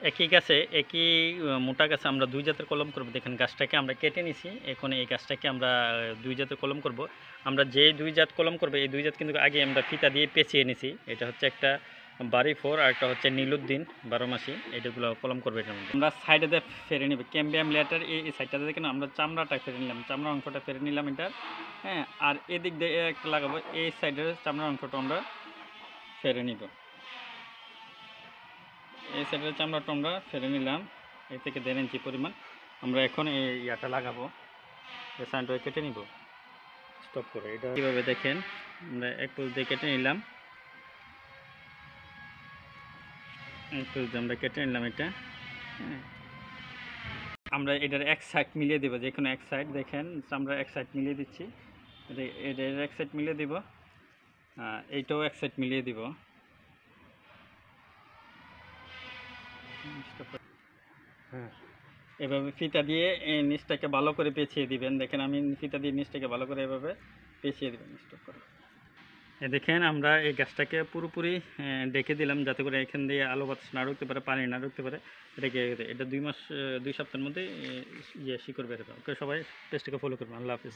একই গাছে একই মোটা গাছে আমরা দুই জাতের কলম করব। দেখেন গাছটাকে আমরা কেটে নিছি, এখন এই গাছটাকে আমরা দুই জাতের কলম করব। আমরা যে দুই জাত কলম করব এই দুই জাত কিন্তু আগে আমরা ফিতা দিয়ে পেঁচিয়ে নিছি। এটা হচ্ছে একটা বাড়ি ফোর আর একটা হচ্ছে নীলুদ্দিন 12 মাসি, এইটাগুলো কলম করবে এটার মধ্যে। আমরা সাইডে দিয়ে ফেরে নিব ক্যাম্বিয়াম লেটার, এই সাইডটাতে দেখেন আমরা চামড়াটা ফেরে নিলাম, চামড়া অংশটা ফেরে নিলাম এটার। হ্যাঁ, আর এদিক দিয়ে একটা লাগাবো, এই সাইডের চামড়ার অংশটা আমরা ফেরে নিব। এই সাইডের চামড়াটা আমরা ফেলে নিলাম, এই থেকে 1.5 ইঞ্চি পরিমাণ। আমরা এখন এই ইয়াটা লাগাবো, এই সাইডটা কেটে নিব স্টপ করে। এটা কীভাবে দেখেন, আমরা এক পুষ দিয়ে কেটে নিলাম, এক পুষ দিয়ে আমরা কেটে নিলাম এটা। হ্যাঁ, আমরা এটার এক সাইড মিলিয়ে দেবো, যে কোনো এক সাইড দেখেন আমরা এক সাইড মিলিয়ে দিচ্ছি, এটার এক সাইড মিলিয়ে দিব, এইটাও এক সাইড মিলিয়ে দিব। হ্যাঁ, এভাবে ফিতা দিয়ে নিচটাকে ভালো করে পেঁচিয়ে দিবেন। দেখেন আমি ফিতা দিয়ে নিচটাকে ভালো করে এভাবে পেঁচিয়ে দিবেন স্টপ করে। দেখেন আমরা এই গাছটাকে পুরোপুরি ডেকে দিলাম, যাতে করে এখান দিয়ে আলো বাতাস না ঢুকতে পারে, পানি না ঢুকতে পারে। এটা 2 মাস 2 সপ্তাহের মধ্যে শিকড় বের হবে। ওকে, সবাই পেজটাকে ফলো করবেন। আল্লাহ হাফিজ।